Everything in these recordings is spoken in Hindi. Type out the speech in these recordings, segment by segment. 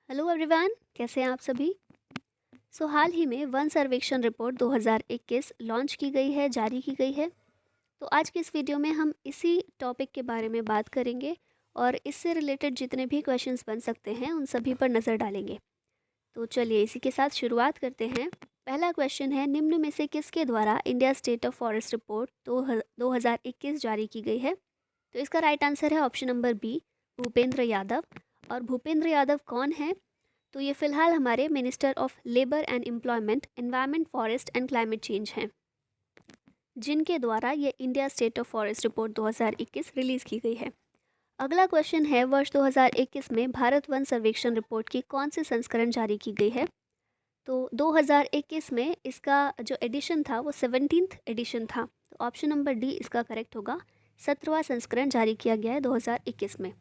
हेलो एवरीवन, कैसे हैं आप सभी। हाल ही में वन सर्वेक्षण रिपोर्ट 2021 लॉन्च की गई है, जारी की गई है। तो आज की इस वीडियो में हम इसी टॉपिक के बारे में बात करेंगे और इससे रिलेटेड जितने भी क्वेश्चंस बन सकते हैं उन सभी पर नज़र डालेंगे। तो चलिए इसी के साथ शुरुआत करते हैं। पहला क्वेश्चन है, निम्न में से किसके द्वारा India state of forest report 2021 जारी की गई है। तो इसका राइट आंसर है option number B, Bhupendra Yadav. और भूपेंद्र यादव कौन है? तो ये फिलहाल हमारे minister of labour and employment, environment, forest and climate change हैं, जिनके द्वारा ये India state of forest report 2021 release की गई है। अगला क्वेश्चन है, वर्ष 2021 में भारत वन सर्वेक्षण रिपोर्ट की कौन सी संस्करण जारी की गई है। तो 2021 में इसका जो एडिशन था वो 17th एडिशन था। तो ऑप्शन नंबर डी इसका करेक्ट होगा। 17वां संस्करण जारी किया गया है 2021 में।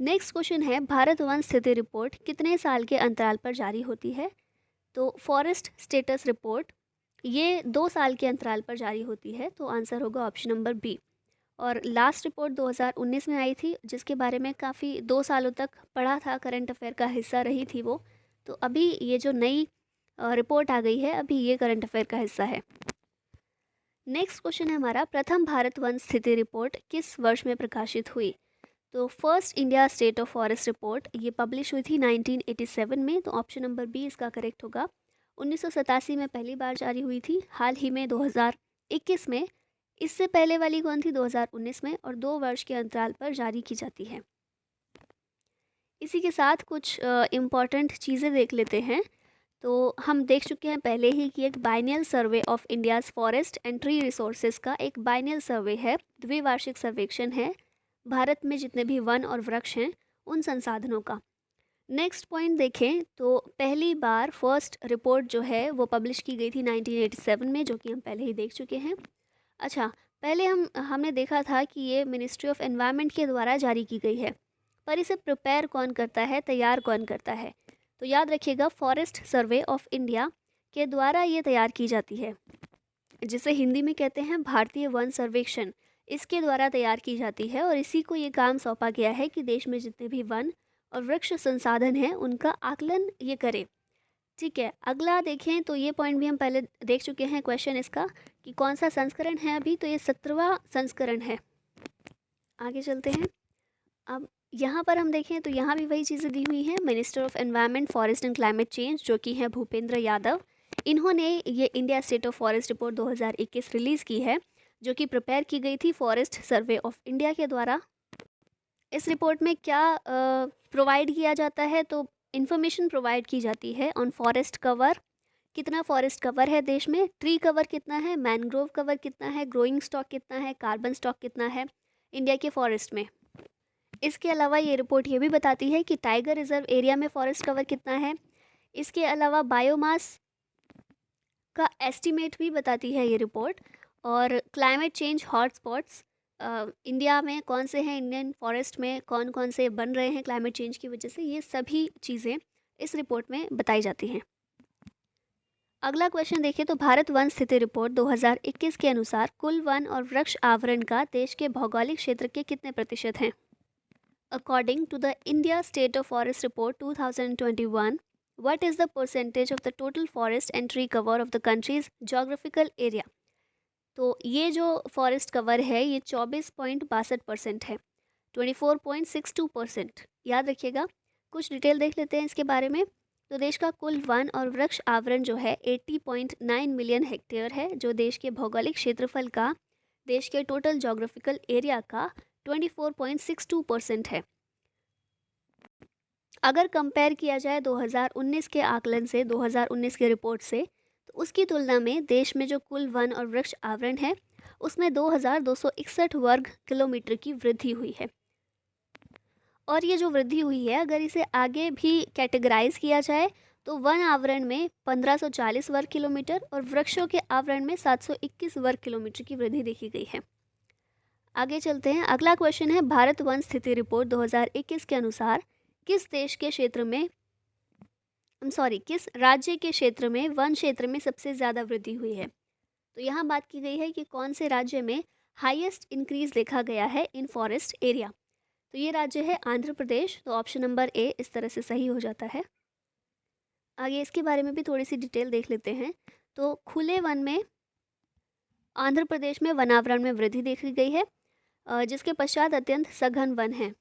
नेक्स्ट क्वेश्चन है, भारत वन स्थिति रिपोर्ट कितने साल के अंतराल पर जारी होती है। तो फॉरेस्ट स्टेटस रिपोर्ट ये 2 साल के अंतराल पर जारी होती है। तो आंसर होगा ऑप्शन नंबर बी। और लास्ट रिपोर्ट 2019 में आई थी, जिसके बारे में काफ़ी 2 सालों तक पढ़ा था, करंट अफेयर का हिस्सा रही थी वो। तो अभी ये जो नई रिपोर्ट आ गई है, अभी ये करंट अफेयर का हिस्सा है। नेक्स्ट क्वेश्चन है हमारा, प्रथम भारत वन स्थिति रिपोर्ट किस वर्ष में प्रकाशित हुई। तो first India state of forest report ये पब्लिश हुई थी 1987 में। तो ऑप्शन नंबर बी इसका करेक्ट होगा। 1987 में पहली बार जारी हुई थी, हाल ही में 2021 में। इससे पहले वाली कौन थी? 2019 में, और 2 वर्ष के अंतराल पर जारी की जाती है। इसी के साथ कुछ इम्पॉर्टेंट चीज़ें देख लेते हैं। तो हम देख चुके हैं पहले ही कि एक biennial survey of India's forest and tree resources का एक बाइनियल सर्वे है, द्विवार्षिक सर्वेक्षण है भारत में जितने भी वन और वृक्ष हैं उन संसाधनों का। नेक्स्ट पॉइंट देखें तो पहली बार फर्स्ट रिपोर्ट जो है वो पब्लिश की गई थी 1987 में, जो कि हम पहले ही देख चुके हैं। अच्छा, पहले हमने देखा था कि ये मिनिस्ट्री ऑफ एनवायरनमेंट के द्वारा जारी की गई है, पर इसे प्रिपेयर कौन करता है, तैयार कौन करता है? तो याद रखिएगा, फॉरेस्ट सर्वे ऑफ इंडिया के द्वारा ये तैयार की जाती है, जिसे हिंदी में कहते हैं भारतीय वन सर्वेक्षण। इसके द्वारा तैयार की जाती है और इसी को ये काम सौंपा गया है कि देश में जितने भी वन और वृक्ष संसाधन हैं उनका आकलन ये करे। ठीक है, अगला देखें तो ये पॉइंट भी हम पहले देख चुके हैं, क्वेश्चन इसका कि कौन सा संस्करण है अभी। तो ये 17वां संस्करण है। आगे चलते हैं। अब यहाँ पर हम देखें तो यहाँ भी वही चीज़ें दी हुई हैं। Minister of environment, forest and climate change जो कि हैं भूपेंद्र यादव, इन्होंने ये India state of forest report 2021 release की है, जो कि प्रिपेयर की गई थी फॉरेस्ट सर्वे ऑफ इंडिया के द्वारा। इस रिपोर्ट में क्या प्रोवाइड किया जाता है? तो इन्फॉर्मेशन प्रोवाइड की जाती है ऑन फॉरेस्ट कवर, कितना फॉरेस्ट कवर है देश में, ट्री कवर कितना है, मैनग्रोव कवर कितना है, ग्रोइंग स्टॉक कितना है, कार्बन स्टॉक कितना है इंडिया के फॉरेस्ट में। इसके अलावा ये रिपोर्ट ये भी बताती है कि टाइगर रिजर्व एरिया में फॉरेस्ट कवर कितना है। इसके अलावा बायोमास का एस्टीमेट भी बताती है ये रिपोर्ट। और क्लाइमेट चेंज हॉटस्पॉट्स इंडिया में कौन से हैं, इंडियन फॉरेस्ट में कौन कौन से बन रहे हैं क्लाइमेट चेंज की वजह से, ये सभी चीज़ें इस रिपोर्ट में बताई जाती हैं। अगला क्वेश्चन देखिए, तो भारत वन स्थिति रिपोर्ट 2021 के अनुसार कुल वन और वृक्ष आवरण का देश के भौगोलिक क्षेत्र के कितने प्रतिशत हैं। According to the India State of Forest Report 2021, what is the percentage of the total forest and tree cover of the country's geographical area? तो ये जो फॉरेस्ट कवर है ये 24.62% है, 24.62%। याद रखिएगा। कुछ डिटेल देख लेते हैं इसके बारे में। तो देश का कुल वन और वृक्ष आवरण जो है 80.9 मिलियन हेक्टेयर है, जो देश के भौगोलिक क्षेत्रफल का देश के टोटल जोग्राफिकल एरिया का 24.62% है। अगर कंपेयर किया जाए 2019 के आकलन से, 2019 के रिपोर्ट से, तो उसकी तुलना में देश में जो कुल वन और वृक्ष आवरण है उसमें 2261 वर्ग किलोमीटर की वृद्धि हुई है। और ये जो वृद्धि हुई है, अगर इसे आगे भी कैटेगराइज किया जाए तो वन आवरण में 1540 वर्ग किलोमीटर और वृक्षों के आवरण में 721 वर्ग किलोमीटर की वृद्धि देखी गई है। आगे चलते हैं। अगला क्वेश्चन है, भारत वन स्थिति रिपोर्ट 2021 के अनुसार किस देश के क्षेत्र में किस राज्य के क्षेत्र में वन क्षेत्र में सबसे ज़्यादा वृद्धि हुई है। तो यहाँ बात की गई है कि कौन से राज्य में हाईएस्ट इंक्रीज देखा गया है इन फॉरेस्ट एरिया। तो ये राज्य है आंध्र प्रदेश। तो ऑप्शन नंबर ए इस तरह से सही हो जाता है। आगे इसके बारे में भी थोड़ी सी डिटेल देख लेते हैं। तो खुले वन में आंध्र प्रदेश में वनावरण में वृद्धि देखी गई है, जिसके पश्चात अत्यंत सघन वन है।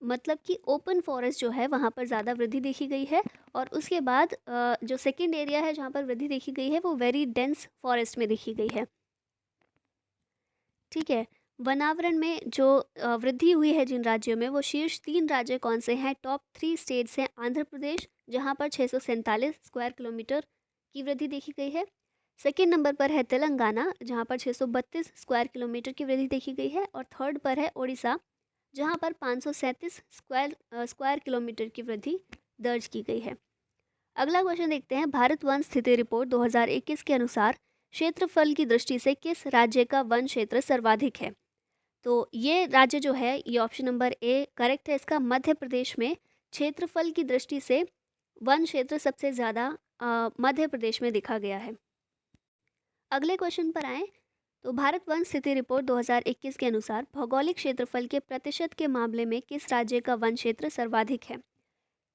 मतलब कि ओपन फॉरेस्ट जो है वहाँ पर ज़्यादा वृद्धि देखी गई है। और उसके बाद जो सेकंड एरिया है जहाँ पर वृद्धि देखी गई है वो वेरी डेंस फॉरेस्ट में देखी गई है। ठीक है। वनावरण में जो वृद्धि हुई है जिन राज्यों में, वो शीर्ष 3 राज्य कौन से हैं? टॉप 3 स्टेट्स हैं आंध्र प्रदेश, जहाँ पर 647 स्क्वायर किलोमीटर की वृद्धि देखी गई है। सेकेंड नंबर पर है तेलंगाना, जहाँ पर 632 स्क्वायर किलोमीटर की वृद्धि देखी गई है। और थर्ड पर है ओडिशा, जहाँ पर 537 स्क्वायर किलोमीटर की वृद्धि दर्ज की गई है। अगला क्वेश्चन देखते हैं। भारत वन स्थिति रिपोर्ट 2021 के अनुसार क्षेत्रफल की दृष्टि से किस राज्य का वन क्षेत्र सर्वाधिक है? तो ये राज्य जो है, ये ऑप्शन नंबर ए करेक्ट है इसका। मध्य प्रदेश में क्षेत्रफल की दृष्टि से वन क्षेत्र सबसे ज़्यादा मध्य प्रदेश में देखा गया है। अगले क्वेश्चन पर आए तो भारत वन स्थिति रिपोर्ट 2021 के अनुसार भौगोलिक क्षेत्रफल के प्रतिशत के मामले में किस राज्य का वन क्षेत्र सर्वाधिक है?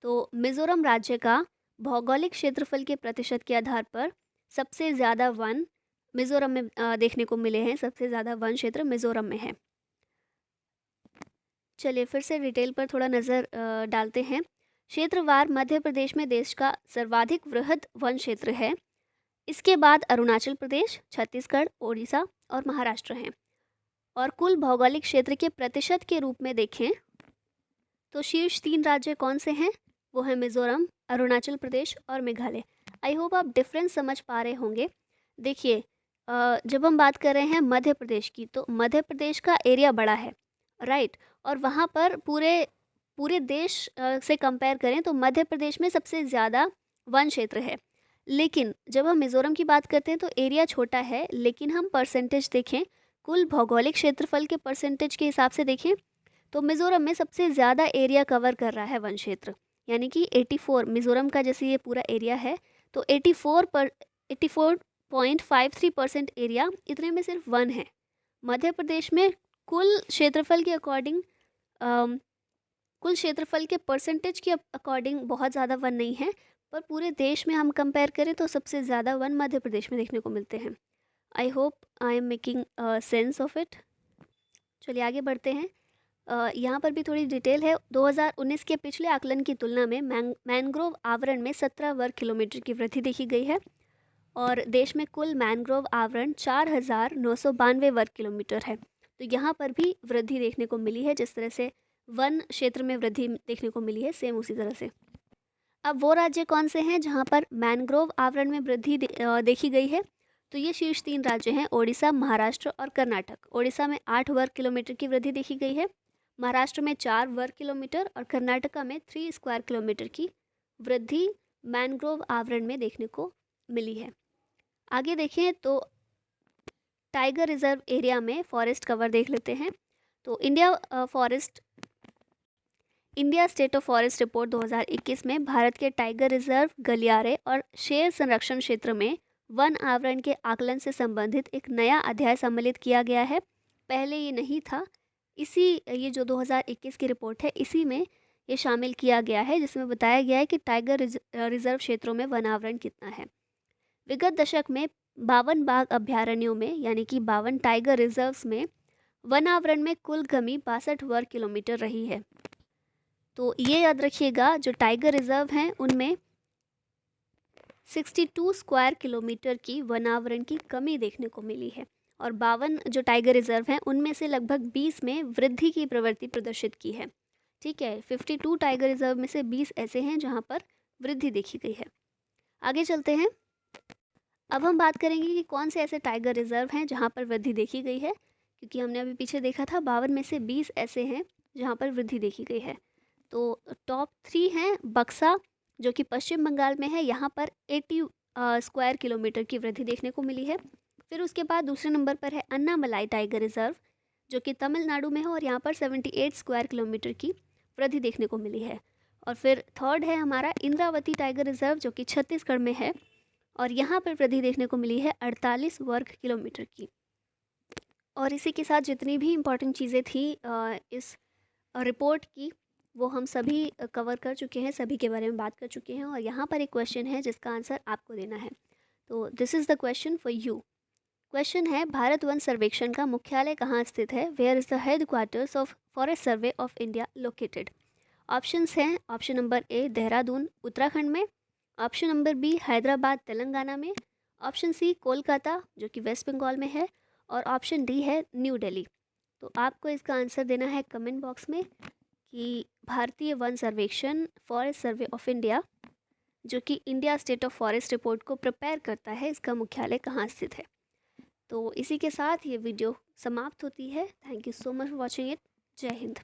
तो मिजोरम राज्य का भौगोलिक क्षेत्रफल के प्रतिशत के आधार पर सबसे ज़्यादा वन मिजोरम में देखने को मिले हैं। सबसे ज़्यादा वन क्षेत्र मिजोरम में है। चलिए फिर से डिटेल पर थोड़ा नज़र डालते हैं। क्षेत्रवार मध्य प्रदेश में देश का सर्वाधिक वृहद वन क्षेत्र है। इसके बाद अरुणाचल प्रदेश, छत्तीसगढ़, ओडिशा और महाराष्ट्र हैं। और कुल भौगोलिक क्षेत्र के प्रतिशत के रूप में देखें तो शीर्ष 3 राज्य कौन से हैं? वो है मिजोरम, अरुणाचल प्रदेश और मेघालय। आई होप आप डिफरेंस समझ पा रहे होंगे। देखिए, जब हम बात कर रहे हैं मध्य प्रदेश की, तो मध्य प्रदेश का एरिया बड़ा है, राइट। और वहाँ पर पूरे पूरे देश से कंपेयर करें तो मध्य प्रदेश में सबसे ज़्यादा वन क्षेत्र है। लेकिन जब हम मिज़ोरम की बात करते हैं तो एरिया छोटा है, लेकिन हम परसेंटेज देखें, कुल भौगोलिक क्षेत्रफल के परसेंटेज के हिसाब से देखें तो मिज़ोरम में सबसे ज़्यादा एरिया कवर कर रहा है वन क्षेत्र। यानी कि 84, मिज़ोरम का जैसे ये पूरा एरिया है तो 84.53% एरिया, इतने में सिर्फ वन है। मध्य प्रदेश में कुल क्षेत्रफल के अकॉर्डिंग कुल क्षेत्रफल के परसेंटेज के अकॉर्डिंग बहुत ज़्यादा वन नहीं है, पर पूरे देश में हम कंपेयर करें तो सबसे ज़्यादा वन मध्य प्रदेश में देखने को मिलते हैं। I hope I am making sense of it. चलिए आगे बढ़ते हैं। यहाँ पर भी थोड़ी डिटेल है। 2019 के पिछले आकलन की तुलना में मैंग्रोव आवरण में 17 वर्ग किलोमीटर की वृद्धि देखी गई है। और देश में कुल मैंग्रोव आवरण 4,992 वर्ग किलोमीटर है। तो यहाँ पर भी वृद्धि देखने को मिली है। जिस तरह से वन क्षेत्र में वृद्धि देखने को मिली है, सेम उसी तरह से। अब वो राज्य कौन से हैं जहाँ पर मैंग्रोव आवरण में वृद्धि देखी गई है? तो ये शीर्ष 3 राज्य हैं, ओडिशा, महाराष्ट्र और कर्नाटक। ओडिशा में 8 वर्ग किलोमीटर की वृद्धि देखी गई है, महाराष्ट्र में 4 वर्ग किलोमीटर और कर्नाटका में 3 स्क्वायर किलोमीटर की वृद्धि मैंग्रोव आवरण में देखने को मिली है। आगे देखें तो टाइगर रिजर्व एरिया में फॉरेस्ट कवर देख लेते हैं। तो India state of forest report 2021 में भारत के टाइगर रिजर्व, गलियारे और शेर संरक्षण क्षेत्र में वन आवरण के आकलन से संबंधित एक नया अध्याय सम्मिलित किया गया है। पहले ये नहीं था। ये जो 2021 की रिपोर्ट है, इसी में ये शामिल किया गया है, जिसमें बताया गया है कि टाइगर रिजर्व क्षेत्रों में वन आवरण कितना है। विगत दशक में 52 बाघ अभ्यारण्यों में, यानी कि 52 टाइगर रिजर्व्स में वन आवरण में कुल कमी 62 वर्ग किलोमीटर रही है। तो ये याद रखिएगा, जो टाइगर रिजर्व हैं उनमें 62 स्क्वायर किलोमीटर की वनावरण की कमी देखने को मिली है। और 52 जो टाइगर रिजर्व हैं उनमें से लगभग 20 में वृद्धि की प्रवृत्ति प्रदर्शित की है। ठीक है, 52 टाइगर रिजर्व में से 20 ऐसे हैं जहां पर वृद्धि देखी गई है। आगे चलते हैं। अब हम बात करेंगे कि कौन से ऐसे टाइगर रिजर्व हैं जहां पर वृद्धि देखी गई है, क्योंकि हमने अभी पीछे देखा था 52 में से 20 ऐसे हैं जहां पर वृद्धि देखी गई है। तो टॉप 3 हैं बक्सा, जो कि पश्चिम बंगाल में है, यहाँ पर 80 स्क्वायर किलोमीटर की वृद्धि देखने को मिली है। फिर उसके बाद दूसरे नंबर पर है अन्नामलाई टाइगर रिजर्व, जो कि तमिलनाडु में है और यहाँ पर 78 स्क्वायर किलोमीटर की वृद्धि देखने को मिली है। और फिर थर्ड है हमारा इंद्रावती टाइगर रिजर्व, जो कि छत्तीसगढ़ में है और यहाँ पर वृद्धि देखने को मिली है 48 वर्ग किलोमीटर की। और इसी के साथ जितनी भी इम्पोर्टेंट चीज़ें थी इस रिपोर्ट की वो हम सभी कवर कर चुके हैं, सभी के बारे में बात कर चुके हैं। और यहाँ पर एक क्वेश्चन है जिसका आंसर आपको देना है। तो this is the question for you. Question है, भारत वन सर्वेक्षण का मुख्यालय कहाँ स्थित है? Where is the headquarters of forest survey of India located? Options हैं, option number A Dehradun Uttarakhand में, option number B Hyderabad Telangana में, ऑप्शन सी कोलकाता जो कि वेस्ट बंगाल में है, और ऑप्शन डी है न्यू दिल्ली। तो आपको इसका आंसर देना है कमेंट बॉक्स में कि भारतीय वन सर्वेक्षण फॉरेस्ट सर्वे ऑफ इंडिया जो कि India state of forest report को प्रिपेयर करता है, इसका मुख्यालय कहाँ स्थित है। तो इसी के साथ ये वीडियो समाप्त होती है। Thank you so much for watching it. जय हिंद।